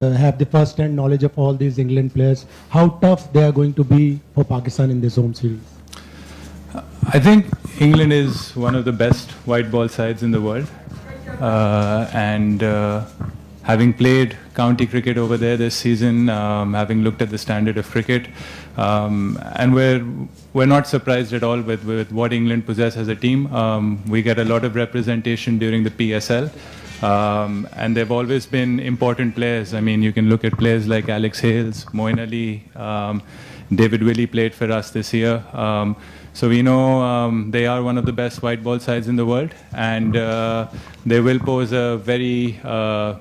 have the first-hand knowledge of all these England players, how tough they are going to be for Pakistan in this home series? I think England is one of the best white ball sides in the world, and having played county cricket over there this season, having looked at the standard of cricket, and we're not surprised at all with what England possess as a team. We get a lot of representation during the PSL. And they've always been important players. I mean, you can look at players like Alex Hales, Moeen Ali, David Willey played for us this year. So we know they are one of the best white ball sides in the world, and they will pose a very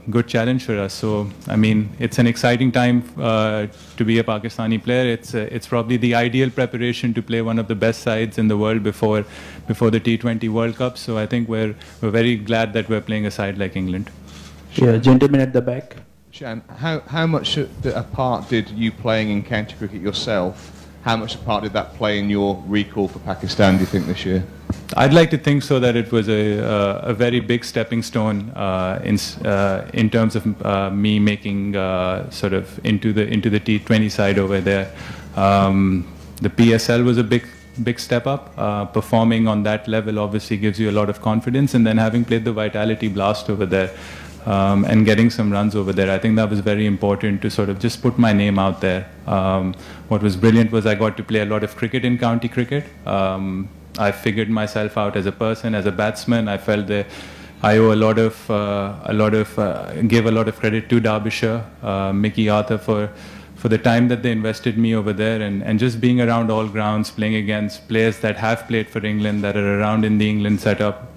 good challenge for us. So, I mean, it's an exciting time to be a Pakistani player. It's probably the ideal preparation to play one of the best sides in the world before the T20 World Cup. So I think we're very glad that we're playing a side like England. Yeah, gentleman at the back. Shan, how much a part did you playing in county cricket yourself? How much a part did that play in your recall for Pakistan, do you think, this year? I'd like to think so, that it was a very big stepping stone in terms of me making sort of into the T20 side over there. The PSL was a big step up. Performing on that level obviously gives you a lot of confidence, and then having played the Vitality Blast over there, and getting some runs over there, I think that was very important to sort of just put my name out there. What was brilliant was I got to play a lot of cricket in county cricket. I figured myself out as a person, as a batsman. I felt that I owe give a lot of credit to Derbyshire, Mickey Arthur for the time that they invested me over there, and just being around all grounds, playing against players that have played for England, that are around in the England setup,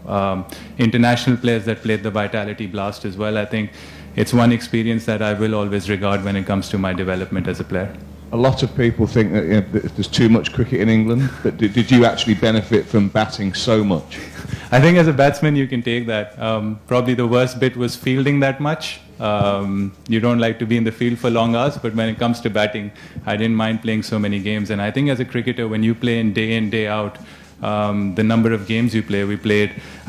international players that played the Vitality Blast as well. I think it's one experience that I will always regard when it comes to my development as a player. A lot of people think that, that there's too much cricket in England, but did you actually benefit from batting so much? I think as a batsman you can take that. Probably the worst bit was fielding that much. You don't like to be in the field for long hours, but when it comes to batting, I didn't mind playing so many games. And I think as a cricketer, when you play in, day out, the number of games you play, I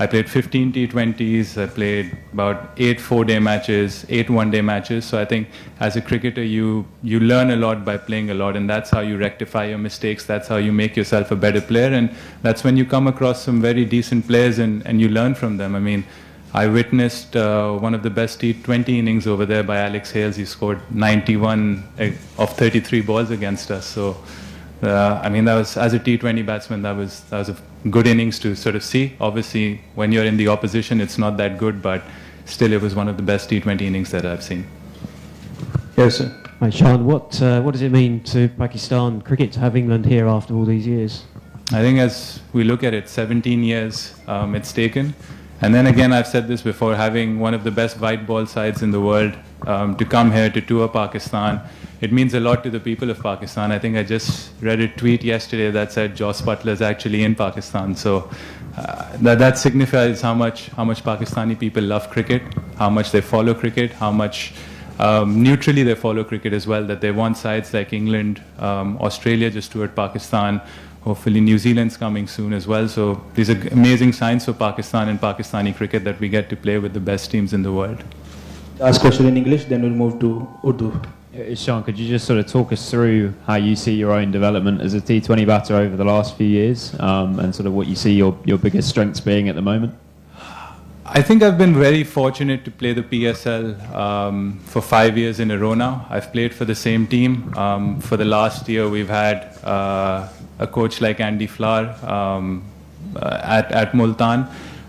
played 15 T20s, I played about 8 4-day matches, 8 one-day matches. So I think as a cricketer, you learn a lot by playing a lot, and that's how you rectify your mistakes, that's how you make yourself a better player, and that's when you come across some very decent players and you learn from them. I mean, I witnessed one of the best T20 innings over there by Alex Hales. He scored 91 of 33 balls against us. So, I mean, that was, as a T20 batsman, that was a good innings to sort of see. Obviously, when you're in the opposition, it's not that good, but still, it was one of the best T20 innings that I've seen. Yes, sir. Hi, Shan. What does it mean to Pakistan cricket to have England here after all these years? I think as we look at it, 17 years it's taken. And then again, I've said this before, having one of the best white ball sides in the world to come here to tour Pakistan, it means a lot to the people of Pakistan. I think I just read a tweet yesterday that said Joss Butler is actually in Pakistan. So that signifies how much Pakistani people love cricket, how much they follow cricket, how much neutrally they follow cricket as well, that they want sides like England, Australia just toured Pakistan. Hopefully New Zealand's coming soon as well. So these are amazing signs for Pakistan and Pakistani cricket that we get to play with the best teams in the world. Last question in English, then we'll move to Urdu. Shan, could you just sort of talk us through how you see your own development as a T20 batter over the last few years, and sort of what you see your biggest strengths being at the moment? I think I've been very fortunate to play the PSL for 5 years in a row now. I've played for the same team. For the last year, we've had a coach like Andy Flower at Multan.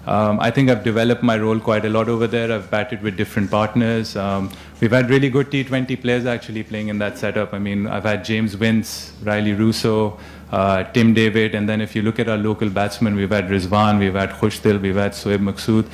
I think I've developed my role quite a lot over there. I've batted with different partners. We've had really good T20 players actually playing in that setup. I mean, I've had James Vince, Riley Russo, Tim David, and then if you look at our local batsmen, we've had Rizwan, we've had Khushdil, we've had Shan Masood.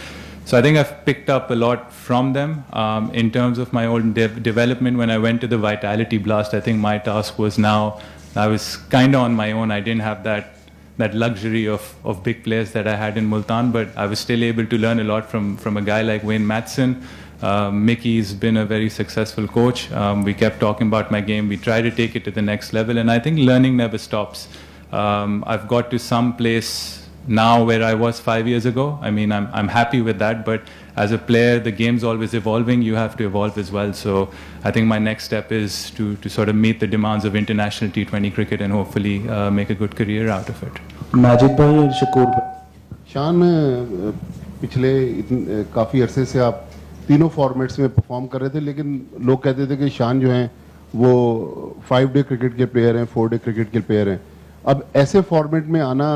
So I think I've picked up a lot from them. In terms of my own development, when I went to the Vitality Blast, I think my task was now, I was kind of on my own. I didn't have that luxury of big players that I had in Multan, but I was still able to learn a lot from a guy like Wayne Matson. Mickey's been a very successful coach. We kept talking about my game. We try to take it to the next level, and I think learning never stops. I've got to some place now where I was 5 years ago. I mean, I'm happy with that, but as a player, the game's always evolving. You have to evolve as well. So I think my next step is to sort of meet the demands of international T20 cricket and hopefully make a good career out of it. Majid भाई और शकूर भाई। शान, पिछले काफ़ी अरसे से आप तीनों फॉर्मेट्स में परफॉर्म कर रहे थे, लेकिन लोग कहते थे कि शान जो हैं वो 5 डे क्रिकेट के प्लेयर हैं, 4 डे क्रिकेट के प्लेयर हैं। अब ऐसे फॉर्मेट में आना,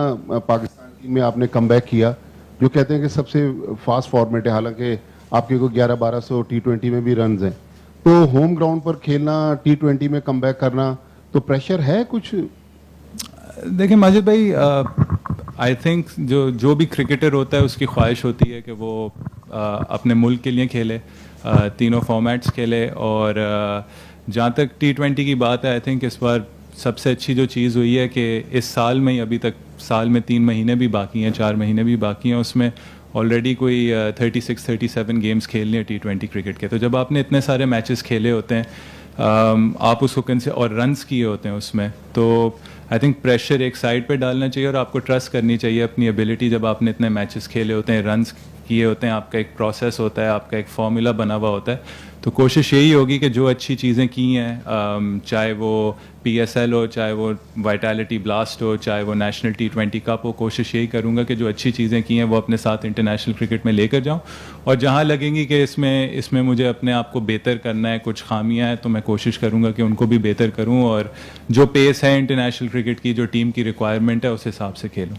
पाकिस्तान टीम में आपने कमबैक किया, जो कहते हैं कि सबसे फास्ट फॉर्मेट है, हालांकि आपके को 11-1200 T20 में भी रन हैं। तो होम ग्राउंड पर खेलना, T20 में कमबैक करना, तो प्रेशर है कुछ? देखिए माजिद भाई, आई थिंक जो भी क्रिकेटर होता है उसकी ख्वाहिश होती है कि वो अपने मुल्क के लिए खेले, तीनों फॉर्मेट्स खेले। और जहाँ तक T20 की बात है, आई थिंक इस बार सबसे अच्छी जो चीज़ हुई है कि इस साल में ही, अभी तक साल में 3 महीने भी बाकी हैं, 4 महीने भी बाकी हैं, उसमें ऑलरेडी कोई 36-37 गेम्स खेलने हैं T20 क्रिकेट के। तो जब आपने इतने सारे मैचेस खेले होते हैं, आप उसको और रन्स किए होते हैं उसमें, तो आई थिंक प्रेशर एक साइड पे डालना चाहिए और आपको ट्रस्ट करनी चाहिए अपनी एबिलिटी। जब आपने इतने मैचेस खेले होते हैं, रन्स किए होते हैं, आपका एक प्रोसेस होता है, आपका एक फॉर्मूला बना हुआ होता है, तो कोशिश यही होगी कि जो अच्छी चीज़ें की हैं, चाहे वो PSL हो, चाहे वो वाइटैलिटी ब्लास्ट हो, चाहे वो नेशनल T20 कप हो, कोशिश यही करूँगा कि जो अच्छी चीज़ें की हैं वो अपने साथ इंटरनेशनल क्रिकेट में लेकर जाऊँ। और जहाँ लगेंगी कि इसमें मुझे अपने आप को बेहतर करना है, कुछ खामियाँ हैं, तो मैं कोशिश करूँगा कि उनको भी बेहतर करूँ और जो पेस है इंटरनेशनल क्रिकेट की, जो टीम की रिक्वायरमेंट है, उस हिसाब से खेलूँ।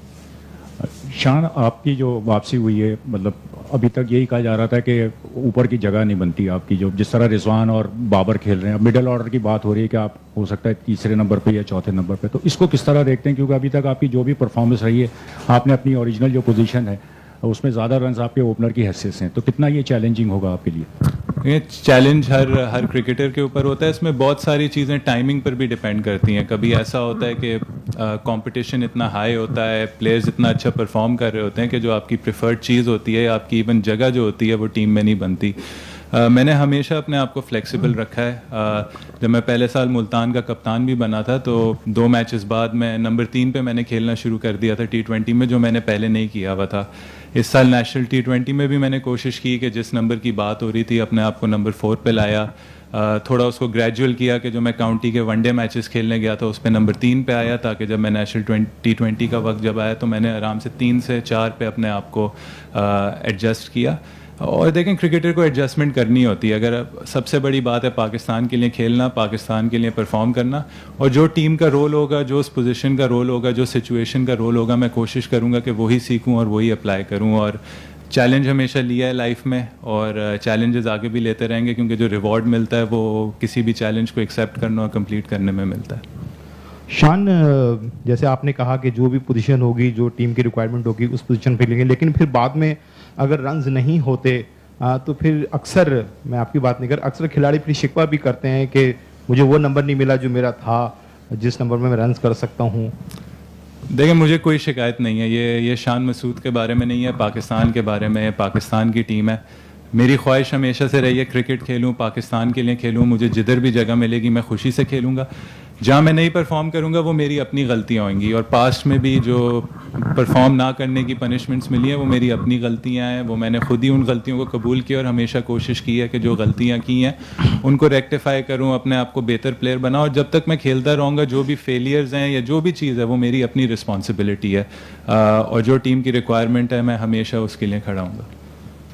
शान, आपकी जो वापसी हुई है, मतलब अभी तक यही कहा जा रहा था कि ऊपर की जगह नहीं बनती आपकी, जो जिस तरह रिजवान और बाबर खेल रहे हैं। अब मिडिल ऑर्डर की बात हो रही है कि आप हो सकता है 3रे नंबर पे या 4थे नंबर पे, तो इसको किस तरह देखते हैं? क्योंकि अभी तक आपकी जो भी परफॉर्मेंस रही है, आपने अपनी ओरिजिनल जो पोजीशन है उसमें ज़्यादा रन आपके ओपनर की हैसियत से हैं, तो कितना ये चैलेंजिंग होगा आपके लिए? ये चैलेंज हर क्रिकेटर के ऊपर होता है। इसमें बहुत सारी चीज़ें टाइमिंग पर भी डिपेंड करती हैं। कभी ऐसा होता है कि कंपटीशन इतना हाई होता है, प्लेयर्स इतना अच्छा परफॉर्म कर रहे होते हैं कि जो आपकी प्रेफर्ड चीज़ होती है, आपकी इवन जगह जो होती है, वो टीम में नहीं बनती। मैंने हमेशा अपने आप को फ्लेक्सिबल रखा है। जब मैं पहले साल मुल्तान का कप्तान भी बना था, तो 2 मैचेस बाद मैं नंबर 3 पे मैंने खेलना शुरू कर दिया था T20 में, जो मैंने पहले नहीं किया हुआ था। इस साल नेशनल T20 में भी मैंने कोशिश की कि जिस नंबर की बात हो रही थी, अपने आप को नंबर 4 पे लाया। थोड़ा उसको ग्रेजुअल किया कि जो मैं काउंटी के वनडे मैचेस खेलने गया था, उस पर नंबर 3 पे आया, ताकि जब मैं नेशनल T20 का वक्त जब आया, तो मैंने आराम से 3 से 4 पे अपने आप को एडजस्ट किया। और देखें, क्रिकेटर को एडजस्टमेंट करनी होती है। अगर सबसे बड़ी बात है पाकिस्तान के लिए खेलना, पाकिस्तान के लिए परफॉर्म करना, और जो टीम का रोल होगा, जो उस पोजीशन का रोल होगा, जो सिचुएशन का रोल होगा, मैं कोशिश करूंगा कि वही सीखूं और वही अप्लाई करूं। और चैलेंज हमेशा लिया है लाइफ में, और चैलेंजेस आगे भी लेते रहेंगे, क्योंकि जो रिवॉर्ड मिलता है वो किसी भी चैलेंज को एक्सेप्ट करना और कंप्लीट करने में मिलता है। शान, जैसे आपने कहा कि जो भी पोजीशन होगी, जो टीम की रिक्वायरमेंट होगी, उस पोजीशन पे लेंगे, लेकिन फिर बाद में अगर रन्स नहीं होते तो फिर अक्सर, मैं आपकी बात नहीं कर, अक्सर खिलाड़ी फिर शिकवा भी करते हैं कि मुझे वो नंबर नहीं मिला जो मेरा था, जिस नंबर में मैं रन्स कर सकता हूँ। देखिए, मुझे कोई शिकायत नहीं है। ये शान मसूद के बारे में नहीं है, पाकिस्तान के बारे में। पाकिस्तान की टीम है। मेरी ख्वाहिश हमेशा से रही है क्रिकेट खेलूं, पाकिस्तान के लिए खेलूं। मुझे जिधर भी जगह मिलेगी मैं खुशी से खेलूंगा। जहाँ मैं नहीं परफॉर्म करूंगा वो मेरी अपनी गलतियाँ होंगी, और पास्ट में भी जो परफॉर्म ना करने की पनिशमेंट्स मिली हैं वो मेरी अपनी गलतियाँ हैं। वो मैंने खुद ही उन गलतियों को कबूल किया और हमेशा कोशिश की है कि जो गलतियाँ की हैं उनको रेक्टिफाई करूँ, अपने आप को बेहतर प्लेयर बनाऊँ। और जब तक मैं खेलता रहूँगा, जो भी फेलियर्स हैं या जो भी चीज़ है, वो मेरी अपनी रिस्पॉन्सिबिलिटी है, और जो टीम की रिक्वायरमेंट है मैं हमेशा उसके लिए खड़ा हूँगा।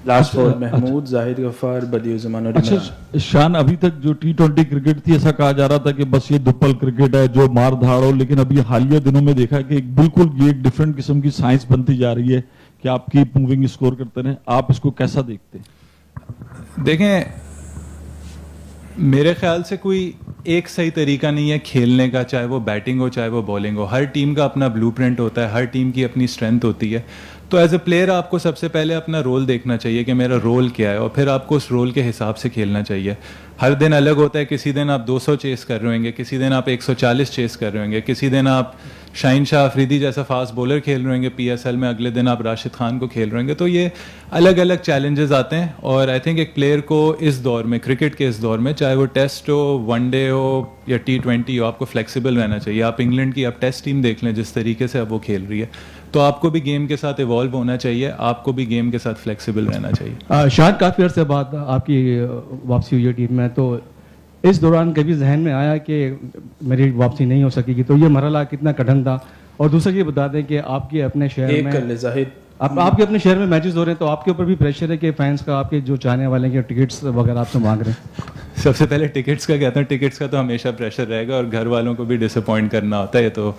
लास्ट फोर महमूद, जाहिद गफ्फार, बदियुज़्ज़मान और अच्छा शान, अभी तक जो T20 क्रिकेट थी, ऐसा कहा जा रहा था कि बस ये दुप्पल क्रिकेट है जो मार धाड़ हो, लेकिन अभी हालिया दिनों में देखा कि बिल्कुल ये एक डिफरेंट किस्म की साइंस बनती जा रही है कि आप कीप मूविंग स्कोर करते रहे। आप इसको कैसा देखते हैं? देखें, मेरे ख्याल से कोई एक सही तरीका नहीं है खेलने का, चाहे वो बैटिंग हो चाहे वो बॉलिंग हो। हर टीम का अपना ब्लूप्रिंट होता है, हर टीम की अपनी स्ट्रेंथ होती है। तो एज ए प्लेयर आपको सबसे पहले अपना रोल देखना चाहिए कि मेरा रोल क्या है, और फिर आपको उस रोल के हिसाब से खेलना चाहिए। हर दिन अलग होता है। किसी दिन आप 200 चेस कर रहे होंगे, किसी दिन आप 140 चेस कर रहे होंगे, किसी दिन आप शाहीन शाह अफरीदी जैसा फास्ट बॉलर खेल रहे होंगे PSL में, अगले दिन आप राशिद खान को खेल रहे होंगे। तो ये अलग अलग चैलेंजेस आते हैं, और आई थिंक एक प्लेयर को इस दौर में, क्रिकेट के इस दौर में, चाहे वो टेस्ट हो, वनडे हो या T20 हो, आपको फ्लेक्सिबल रहना चाहिए। आप इंग्लैंड की आप टेस्ट टीम देख लें, जिस तरीके से अब वो खेल रही है, तो आपको भी गेम के साथ इवॉल्व होना चाहिए, आपको भी गेम के साथ फ्लेक्सिबल रहना चाहिए। शान, काफ़ी अर्से बाद आपकी वापसी हुई है टीम में, तो इस दौरान कभी जहन में आया कि मेरी वापसी नहीं हो सकेगी, तो ये मरहला कितना कठिन था? और दूसरा ये बता दें कि आपके अपने शहर में आपके अपने शहर में मैचेस हो रहे हैं, तो आपके ऊपर भी प्रेशर है कि फैंस का, आपके जो चाहने वाले हैं, टिकट्स वगैरह आपसे मांग रहे हैं? सबसे पहले टिकट्स का कहता हूँ, टिकट्स का तो हमेशा प्रेशर रहेगा और घर वालों को भी डिसअपॉइंट करना होता है। ये तो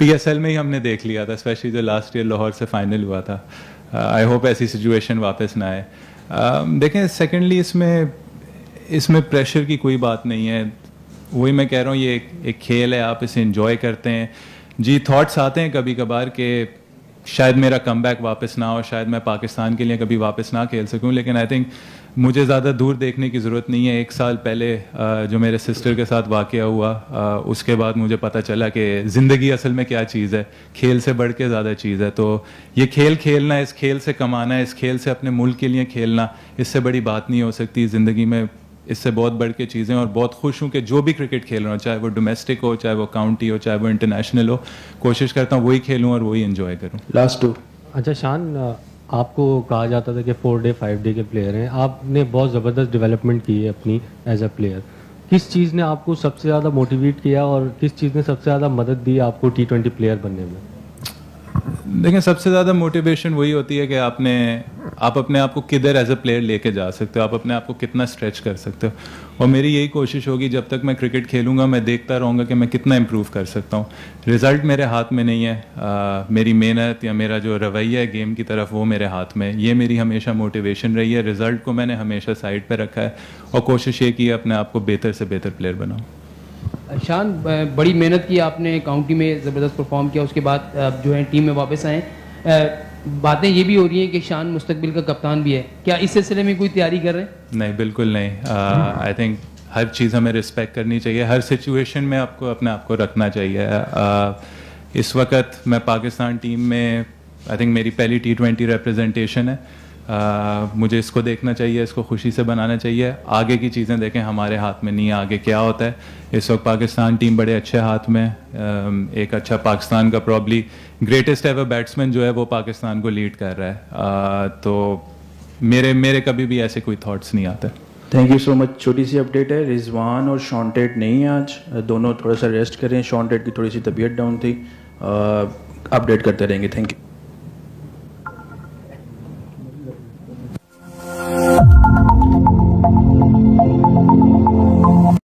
PSL में ही हमने देख लिया था, स्पेशली जो लास्ट ईयर लाहौर से फाइनल हुआ था। आई होप ऐसी सिचुएशन वापस ना आए। देखें, सेकेंडली इसमें प्रेशर की कोई बात नहीं है। वही मैं कह रहा हूँ, ये एक खेल है, आप इसे एंजॉय करते हैं। जी, थॉट्स आते हैं कभी कभार कि शायद मेरा कमबैक वापस ना हो, शायद मैं पाकिस्तान के लिए कभी वापस ना खेल सकूं, लेकिन आई थिंक मुझे ज़्यादा दूर देखने की ज़रूरत नहीं है। 1 साल पहले जो मेरे सिस्टर के साथ वाक़या हुआ, उसके बाद मुझे पता चला कि ज़िंदगी असल में क्या चीज़ है, खेल से बढ़ के ज़्यादा चीज़ है। तो ये खेल खेलना, इस खेल से कमाना, इस खेल से अपने मुल्क के लिए खेलना, इससे बड़ी बात नहीं हो सकती ज़िंदगी में। इससे बहुत बढ़ के चीज़ें, और बहुत खुश हूँ कि जो भी क्रिकेट खेल रहा हूँ, चाहे वो डोमेस्टिक हो, चाहे वो काउंटी हो, चाहे वो इंटरनेशनल हो, कोशिश करता हूँ वही खेलूँ और वही एंजॉय करूँ। लास्ट 2। अच्छा शान, आपको कहा जाता था कि 4 डे 5 डे के प्लेयर हैं, आपने बहुत ज़बरदस्त डेवलपमेंट की है अपनी एज अ प्लेयर। किस चीज़ ने आपको सबसे ज़्यादा मोटिवेट किया और किस चीज़ ने सबसे ज़्यादा मदद दी आपको T20 प्लेयर बनने में? देखें, सबसे ज़्यादा मोटिवेशन वही होती है कि आप अपने आप को किधर एज अ प्लेयर लेके जा सकते हो, आप अपने आप को कितना स्ट्रेच कर सकते हो। और मेरी यही कोशिश होगी, जब तक मैं क्रिकेट खेलूंगा मैं देखता रहूँगा कि मैं कितना इम्प्रूव कर सकता हूँ। रिज़ल्ट मेरे हाथ में नहीं है, मेरी मेहनत या मेरा जो रवैया है गेम की तरफ, वो मेरे हाथ में है। ये मेरी हमेशा मोटिवेशन रही है। रिज़ल्ट को मैंने हमेशा साइड पर रखा है और कोशिश ये की है अपने आप को बेहतर से बेहतर प्लेयर बनाऊँ। शान, बड़ी मेहनत की आपने, काउंटी में ज़बरदस्त परफॉर्म किया, उसके बाद जो है टीम में वापस आए। बातें ये भी हो रही हैं कि शान मुस्तकबिल का कप्तान भी है, क्या इस सिलसिले में कोई तैयारी कर रहे हैं? नहीं, बिल्कुल नहीं। आई थिंक हर चीज़ हमें रिस्पेक्ट करनी चाहिए, हर सिचुएशन में आपको अपने आप को रखना चाहिए। इस वक्त मैं पाकिस्तान टीम में, आई थिंक मेरी पहली T20 रिप्रेजेंटेशन है। मुझे इसको देखना चाहिए, इसको खुशी से बनाना चाहिए। आगे की चीज़ें देखें, हमारे हाथ में नहीं है आगे क्या होता है। इस वक्त पाकिस्तान टीम बड़े अच्छे हाथ में, एक अच्छा पाकिस्तान का प्रॉब्ली ग्रेटेस्ट एवर बैट्समैन जो है वो पाकिस्तान को लीड कर रहा है। तो मेरे कभी भी ऐसे कोई थॉट्स नहीं आते। Thank you so much. छोटी सी अपडेट है, रिजवान और शॉन्टेड नहीं है आज, दोनों थोड़ा सा रेस्ट करें। शॉन्टेड की थोड़ी सी तबीयत डाउन थी, अपडेट करते रहेंगे। Thank you.